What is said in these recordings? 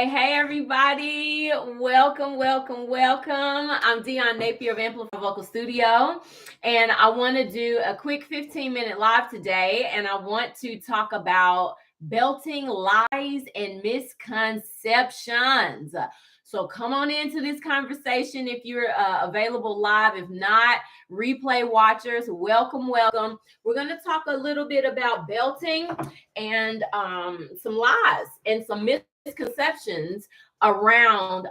Hey, everybody. Welcome. I'm Dion Napier of Amplify Vocal Studio, and I want to do a quick 15-minute live today, and I want to talk about belting lies and misconceptions. So come on into this conversation if you're available live. If not, replay watchers, welcome. We're going to talk a little bit about belting and some lies and some misconceptions around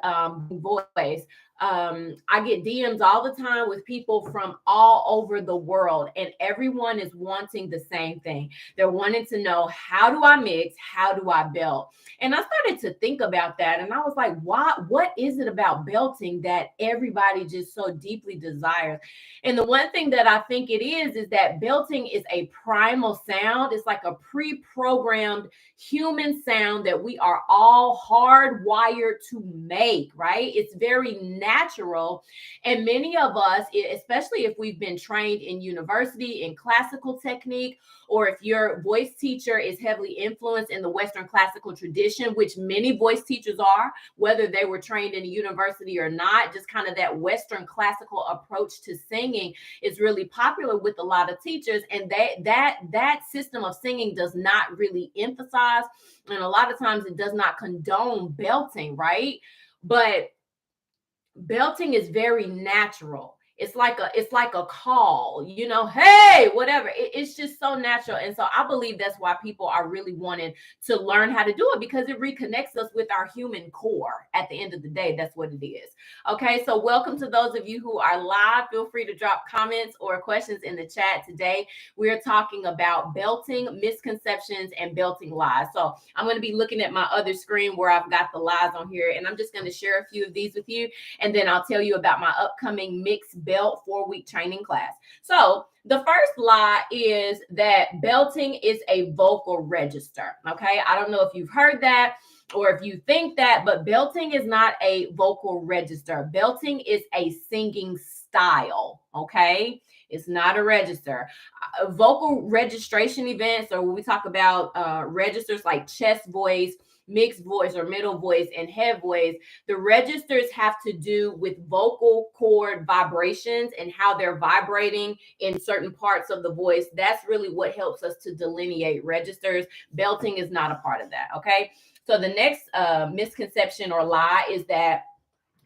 voice. I get DMs all the time with people from all over the world, and everyone is wanting the same thing. They're wanting to know, how do I mix? How do I belt? And I started to think about that, and I was like, what is it about belting that everybody just so deeply desires? And the one thing that I think it is that belting is a primal sound. It's like a pre-programmed human sound that we are all hardwired to make, right? It's very natural. And many of us, especially if we've been trained in university in classical technique, or if your voice teacher is heavily influenced in the Western classical tradition, which many voice teachers are, whether they were trained in a university or not, just kind of that Western classical approach to singing is really popular with a lot of teachers. And that system of singing does not really emphasize, and a lot of times it does not condone belting, right? But belting is very natural. It's like a call, hey, whatever. It's just so natural. And so I believe that's why people are really wanting to learn how to do it, because it reconnects us with our human core. At the end of the day, that's what it is. Okay, so welcome to those of you who are live. Feel free to drop comments or questions in the chat. Today we're talking about belting misconceptions and belting lies. So I'm going to be looking at my other screen where I've got the lies on here, and I'm just going to share a few of these with you, and then I'll tell you about my upcoming mixed belt 4-week training class. So the first lie is that belting is a vocal register. Okay, I don't know if you've heard that or if you think that, but belting is not a vocal register. Belting is a singing style. Okay, it's not a register. Vocal registration events, or when we talk about registers like chest voice, mixed voice, or middle voice, and head voice, the registers have to do with vocal cord vibrations and how they're vibrating in certain parts of the voice. That's really what helps us to delineate registers. Belting is not a part of that. Okay, so the next misconception or lie is that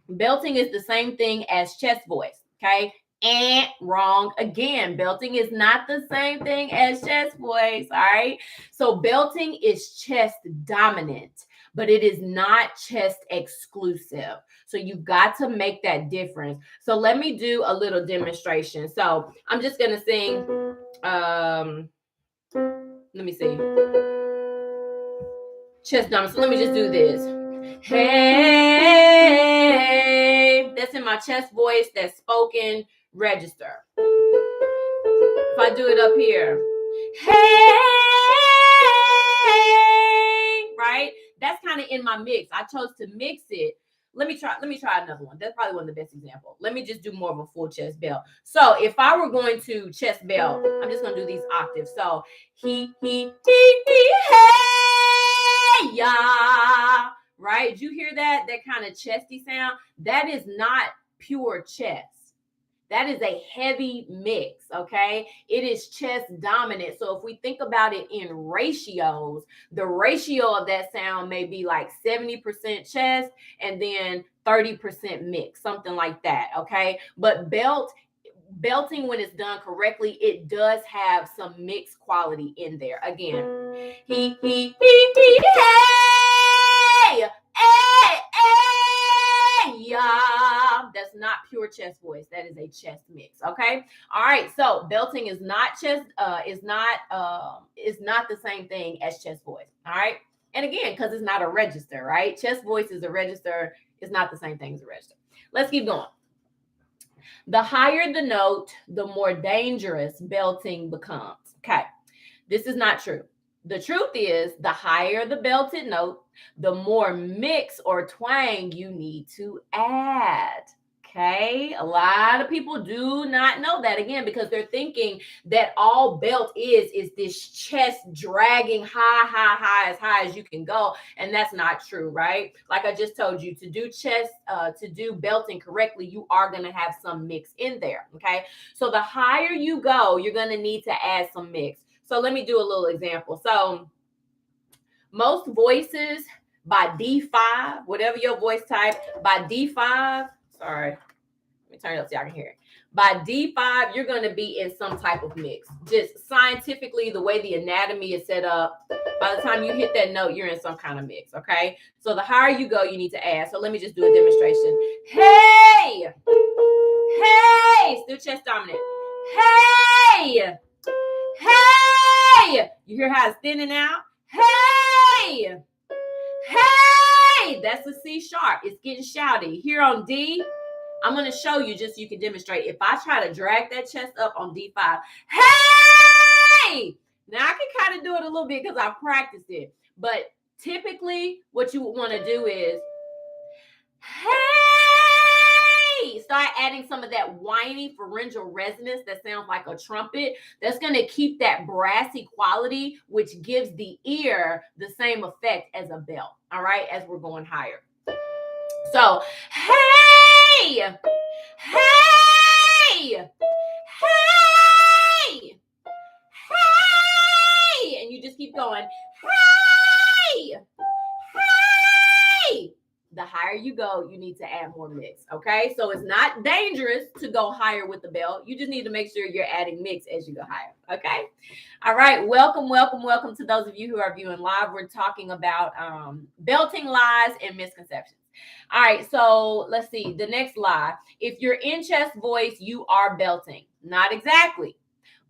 belting is the same thing as chest voice. Okay, and wrong again. Belting is not the same thing as chest voice. All right, so belting is chest dominant, but it is not chest exclusive. So you've got to make that difference. So let me do a little demonstration. So I'm just gonna sing. Let me see. Chest dominant. So let me just do this. Hey, that's in my chest voice. That's spoken register. If I do it up here, hey, right? That's kind of in my mix. I chose to mix it. Let me try another one. That's probably one of the best examples. Let me just do more of a full chest belt. So if I were going to chest belt, I'm just gonna do these octaves. So he, hey, yeah. Right? Did you hear that? That kind of chesty sound? That is not pure chest. That is a heavy mix, okay? It is chest dominant. So if we think about it in ratios, the ratio of that sound may be like 70% chest and then 30% mix, something like that, okay? But belting, when it's done correctly, it does have some mixed quality in there. Again, he, hey, hey, yeah. That's not pure chest voice. That is a chest mix. Okay. All right. So belting is not chest. Is not the same thing as chest voice. All right. And again, because it's not a register, right? Chest voice is a register. It's not the same thing as a register. Let's keep going. The higher the note, the more dangerous belting becomes. Okay. This is not true. The truth is, the higher the belted note, the more mix or twang you need to add. Okay, a lot of people do not know that, again, because they're thinking that all belt is this chest dragging high, as high as you can go, and that's not true, right? Like I just told you, to do to do belting correctly, you are going to have some mix in there. Okay, so the higher you go, you're going to need to add some mix. So let me do a little example. So most voices by D5, whatever your voice type, by D5, sorry, let me turn it up so y'all can hear it. By D5, you're going to be in some type of mix. Just scientifically, the way the anatomy is set up, by the time you hit that note, you're in some kind of mix, okay? So the higher you go, you need to add. So let me just do a demonstration. Hey! Hey! Still chest dominant. Hey! Hey! You hear how it's thinning out? Hey! Hey! That's a C sharp. It's getting shouty. Here on D, I'm going to show you just so you can demonstrate. If I try to drag that chest up on D5, hey! Now I can kind of do it a little bit because I've practiced it. But typically what you would want to do is, hey! Start adding some of that whiny pharyngeal resonance that sounds like a trumpet. That's going to keep that brassy quality, which gives the ear the same effect as a bell, all right, as we're going higher. So, hey! Hey! Hey! Hey! And you just keep going, hey! Hey! The higher you go, you need to add more mix, okay? So it's not dangerous to go higher with the belt. You just need to make sure you're adding mix as you go higher, okay? All right, welcome to those of you who are viewing live. We're talking about belting lies and misconceptions. All right, so let's see. The next lie. If you're in chest voice, you are belting. Not exactly.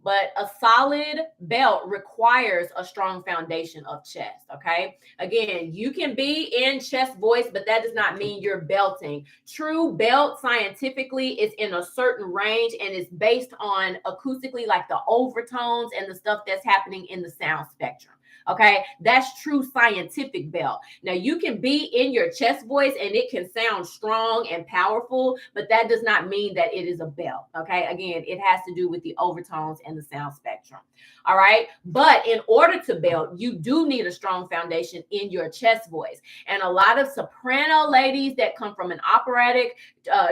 But a solid belt requires a strong foundation of chest, okay? Again, you can be in chest voice, but that does not mean you're belting. True belt scientifically is in a certain range and it's based on acoustically, like the overtones and the stuff that's happening in the sound spectrum. Okay, that's true scientific belt. Now, you can be in your chest voice and it can sound strong and powerful, but that does not mean that it is a belt. Okay, again, it has to do with the overtones and the sound spectrum. All right, but in order to belt, you do need a strong foundation in your chest voice. And a lot of soprano ladies that come from an operatic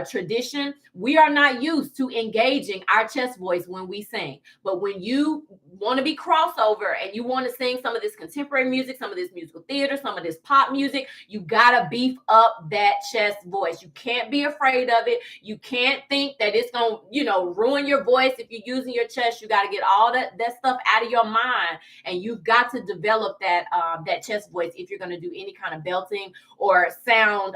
tradition, we are not used to engaging our chest voice when we sing. But when you want to be crossover and you want to sing some of this contemporary music, some of this musical theater, some of this pop music, you gotta beef up that chest voice. You can't be afraid of it. You can't think that it's gonna, ruin your voice if you're using your chest. You got to get all that stuff out of your mind, and you've got to develop that chest voice if you're going to do any kind of belting or sound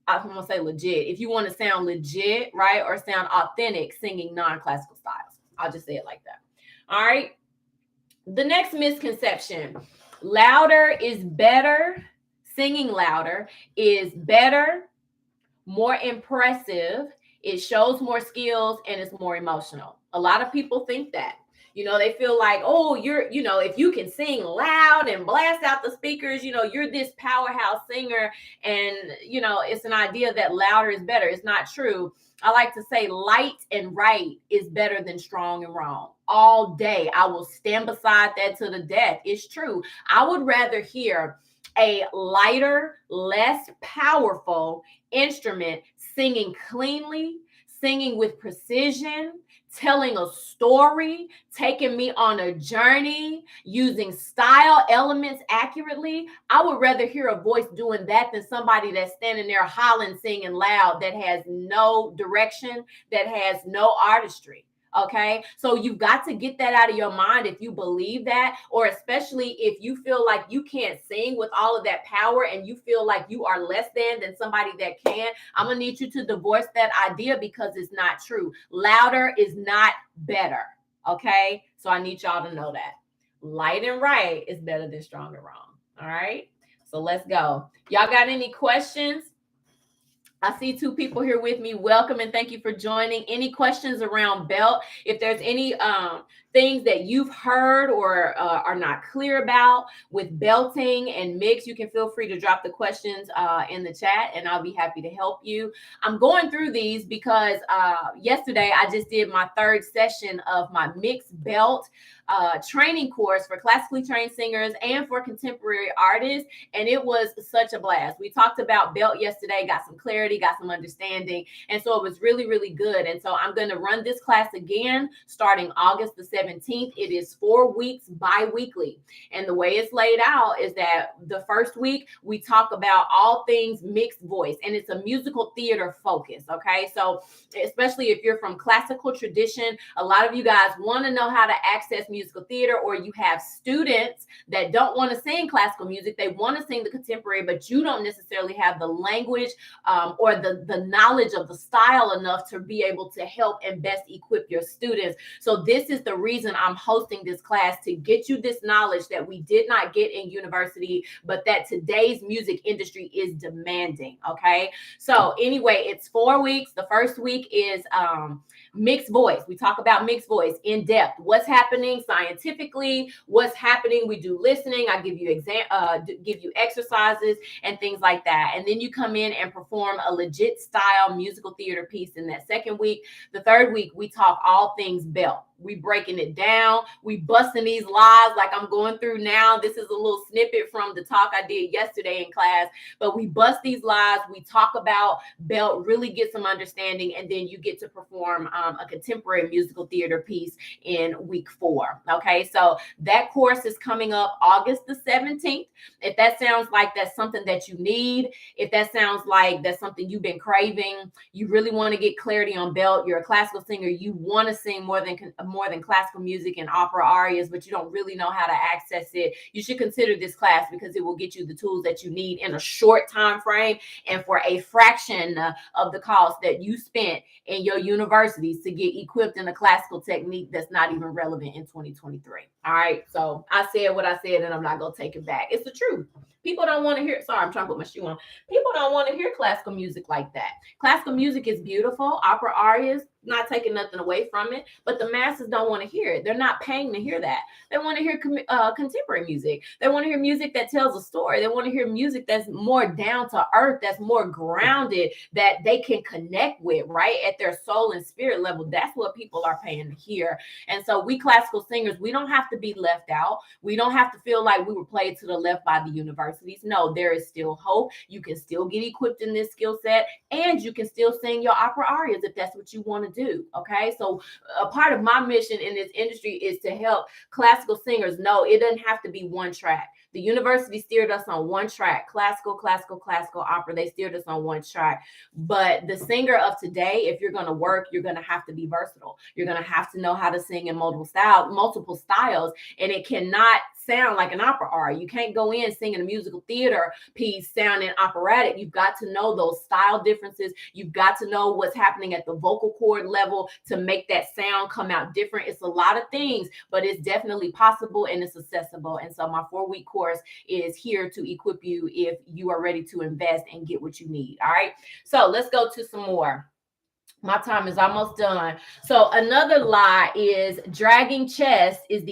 I'm gonna say legit. If you want to sound legit, right, or sound authentic singing non-classical styles, I'll just say it like that. All right. The next misconception: louder is better. Singing louder is better, more impressive. It shows more skills and it's more emotional. A lot of people think that. They feel like, oh, if you can sing loud and blast out the speakers, you're this powerhouse singer. And, it's an idea that louder is better. It's not true. I like to say light and right is better than strong and wrong. All day. I will stand beside that to the death. It's true. I would rather hear a lighter, less powerful instrument singing cleanly, singing with precision, telling a story, taking me on a journey, using style elements accurately. I would rather hear a voice doing that than somebody that's standing there hollering, singing loud, that has no direction, that has no artistry. Okay, so you've got to get that out of your mind if you believe that, or especially if you feel like you can't sing with all of that power and you feel like you are less than somebody that can. I'm gonna need you to divorce that idea because it's not true. Louder is not better. Okay, so I need y'all to know that light and right is better than strong and wrong. All right, so let's go. Y'all got any questions? I see 2 people here with me. Welcome and thank you for joining. Any questions around belt? If there's any things that you've heard or are not clear about with belting and mix, you can feel free to drop the questions in the chat, and I'll be happy to help you. I'm going through these because yesterday I just did my third session of my mixed belt training course for classically trained singers and for contemporary artists, and it was such a blast. We talked about belt yesterday, got some clarity, got some understanding, and so it was really, really good. And so I'm going to run this class again starting August the 17th. It is 4 weeks bi-weekly, and the way it's laid out is that the first week we talk about all things mixed voice, and it's a musical theater focus. Okay, so especially if you're from classical tradition, a lot of you guys want to know how to access musical theater, or you have students that don't want to sing classical music, they want to sing the contemporary, but you don't necessarily have the language or the knowledge of the style enough to be able to help and best equip your students. So this is the reason I'm hosting this class, to get you this knowledge that we did not get in university, but that today's music industry is demanding. Okay, so anyway, it's 4 weeks. The first week is mixed voice. We talk about mixed voice in depth, what's happening scientifically, what's happening. We do listening. I give you give you exercises and things like that, and then you come in and perform a legit style musical theater piece in that second week. The third week we talk all things belt. We breaking it down. We busting these lies like I'm going through now. This is a little snippet from the talk I did yesterday in class, but we bust these lies. We talk about belt, really get some understanding, and then you get to perform a contemporary musical theater piece in week 4. Okay, so that course is coming up August the 17th. If that sounds like that's something that you need, if that sounds like that's something you've been craving, you really want to get clarity on belt, you're a classical singer, you want to sing more than classical music and opera arias, but you don't really know how to access it, you should consider this class, because it will get you the tools that you need in a short time frame and for a fraction of the cost that you spent in your universities to get equipped in a classical technique that's not even relevant in 2023. All right, so I said what I said, and I'm not gonna take it back. It's the truth. People don't want to hear. Sorry, I'm trying to put my shoe on. People don't want to hear classical music like that. Classical music is beautiful. Opera arias, not taking nothing away from it, but the masses don't want to hear it. They're not paying to hear that. They want to hear contemporary music. They want to hear music that tells a story. They want to hear music that's more down to earth, that's more grounded, that they can connect with, right, at their soul and spirit level. That's what people are paying to hear. And so we classical singers, we don't have to be left out. We don't have to feel like we were played to the left by the universities. No, there is still hope. You can still get equipped in this skill set, and you can still sing your opera arias if that's what you want to do. Okay, so a part of my mission in this industry is to help classical singers know it doesn't have to be one track. The university steered us on one track: classical, opera. They steered us on one track. But the singer of today, if you're going to work, you're going to have to be versatile. You're going to have to know how to sing in multiple styles, and it cannot sound like an opera aria. You can't go in singing a musical theater piece sounding operatic. You've got to know those style differences. You've got to know what's happening at the vocal cord level to make that sound come out different. It's a lot of things, but it's definitely possible and it's accessible. And so my 4-week course is here to equip you if you are ready to invest and get what you need. All right, so let's go to some more. My time is almost done. So another lie is dragging chest voice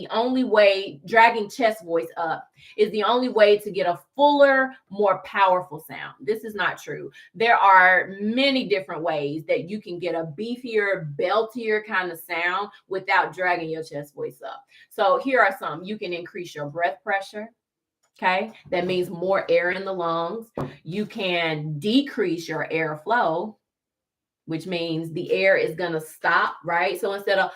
up is the only way to get a fuller, more powerful sound. This is not true. There are many different ways that you can get a beefier, beltier kind of sound without dragging your chest voice up. So here are some. You can increase your breath pressure. Okay, that means more air in the lungs. You can decrease your airflow, which means the air is going to stop, right? So instead of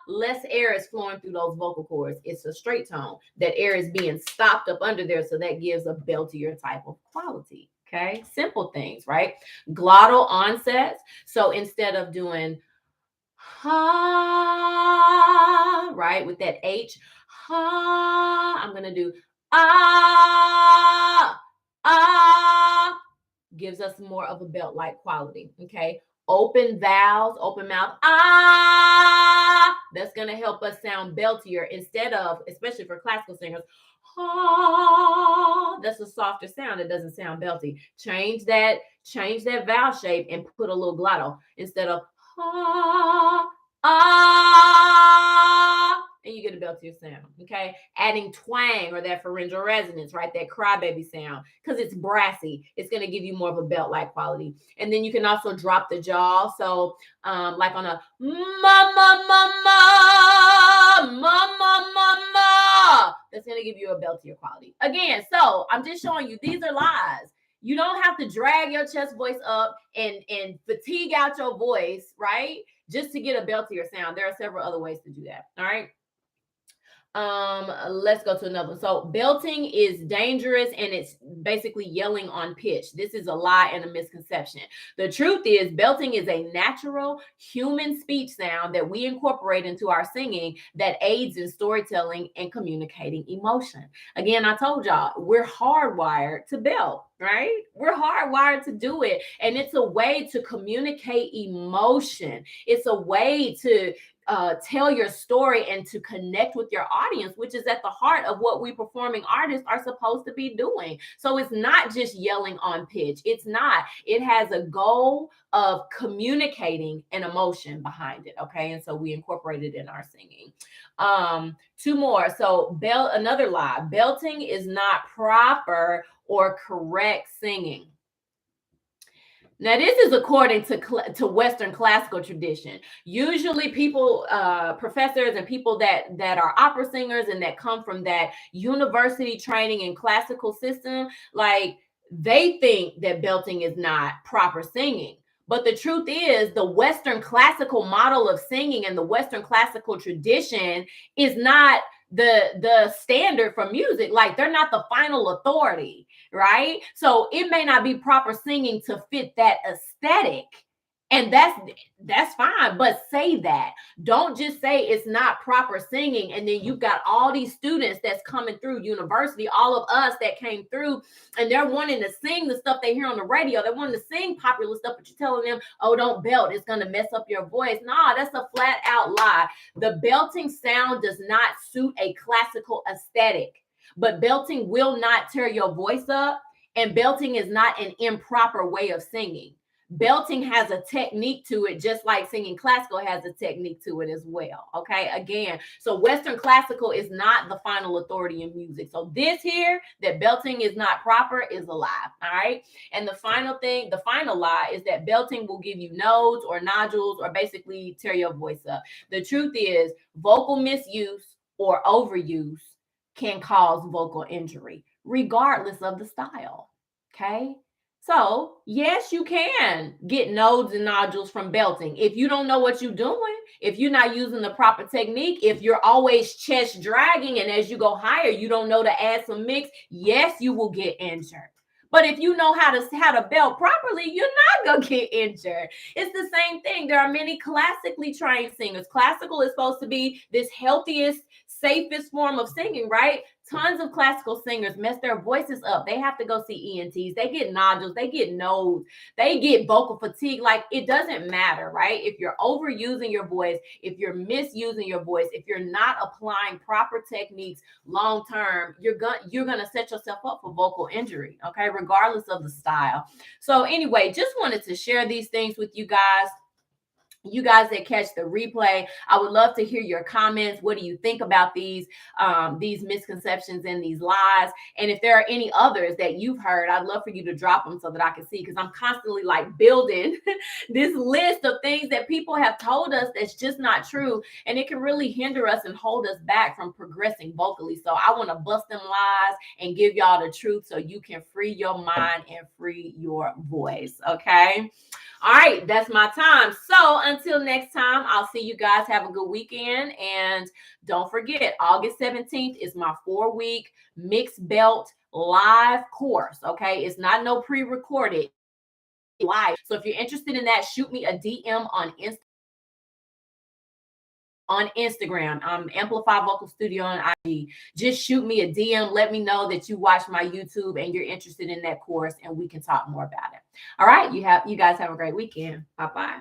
less air is flowing through those vocal cords. It's a straight tone. That air is being stopped up under there, so that gives a beltier type of quality. Okay, simple things, right? Glottal onsets. So instead of doing right, with that H, I'm going to do gives us more of a belt-like quality. Okay, open vowels, open mouth, that's going to help us sound beltier instead of, especially for classical singers, that's a softer sound. It doesn't sound belty. Change that vowel shape and put a little glottal instead of ah, ah, and you get a beltier sound, okay? Adding twang or that pharyngeal resonance, right? That crybaby sound, because it's brassy. It's going to give you more of a belt-like quality. And then you can also drop the jaw. So like on a mama, mama, mama, mama, that's going to give you a beltier quality. Again, so I'm just showing you, these are lies. You don't have to drag your chest voice up and fatigue out your voice, right? Just to get a beltier sound. There are several other ways to do that. All right. Let's go to another one. So belting is dangerous and it's basically yelling on pitch. This is a lie and a misconception. The truth is belting is a natural human speech sound that we incorporate into our singing that aids in storytelling and communicating emotion. Again, I told y'all, we're hardwired to belt, right? We're hardwired to do it. And it's a way to communicate emotion. It's a way to tell your story and to connect with your audience, which is at the heart of what we performing artists are supposed to be doing. So it's not just yelling on pitch. It's not. It has a goal of communicating an emotion behind it. Okay. And so we incorporate it in our singing. Two more. So another lie. Belting is not proper or correct singing. Now, this is according to Western classical tradition. Usually people, professors and people that are opera singers and that come from that university training and classical system, like they think that belting is not proper singing. But the truth is the Western classical model of singing and the Western classical tradition is not the standard for music. Like they're not the final authority, right? So it may not be proper singing to fit that aesthetic. And that's fine, but say that. Don't just say it's not proper singing. And then you've got all these students that's coming through university, all of us that came through, and they're wanting to sing the stuff they hear on the radio. They're wanting to sing popular stuff, but you're telling them, oh, don't belt. It's going to mess up your voice. Nah, that's a flat out lie. The belting sound does not suit a classical aesthetic, but belting will not tear your voice up. And belting is not an improper way of singing. Belting has a technique to it, just like singing classical has a technique to it as well. Okay, again, so Western classical is not the final authority in music. So this here, that belting is not proper, is a lie. All right. And the final thing, the final lie is that belting will give you nodes or nodules or basically tear your voice up. The truth is, vocal misuse or overuse can cause vocal injury, regardless of the style. Okay. So, yes, you can get nodes and nodules from belting. If you don't know what you're doing, if you're not using the proper technique, if you're always chest dragging and as you go higher, you don't know to add some mix, yes, you will get injured. But if you know how to belt properly, you're not going to get injured. It's the same thing. There are many classically trained singers. Classical is supposed to be this healthiest, safest form of singing, right? Tons of classical singers mess their voices up. They have to go see ENTs. They get nodules. They get nodes. They get vocal fatigue. Like, it doesn't matter, right? If you're overusing your voice, if you're misusing your voice, if you're not applying proper techniques long term, you're gonna set yourself up for vocal injury, okay, regardless of the style. So anyway, just wanted to share these things with you guys. You guys that catch the replay, I would love to hear your comments. What do you think about these misconceptions and these lies? And if there are any others that you've heard, I'd love for you to drop them so that I can see, because I'm constantly like building this list of things that people have told us that's just not true. And it can really hinder us and hold us back from progressing vocally. So I want to bust them lies and give y'all the truth so you can free your mind and free your voice. Okay. All right, that's my time. So until next time, I'll see you guys. Have a good weekend. And don't forget, August 17th is my 4-week mixed belt live course. Okay, it's not no pre-recorded, live. So if you're interested in that, shoot me a DM on Instagram. Amplify Vocal Studio on IG. Just shoot me a DM. Let me know that you watch my YouTube and you're interested in that course, and we can talk more about it. All right, you guys have a great weekend. Bye-bye.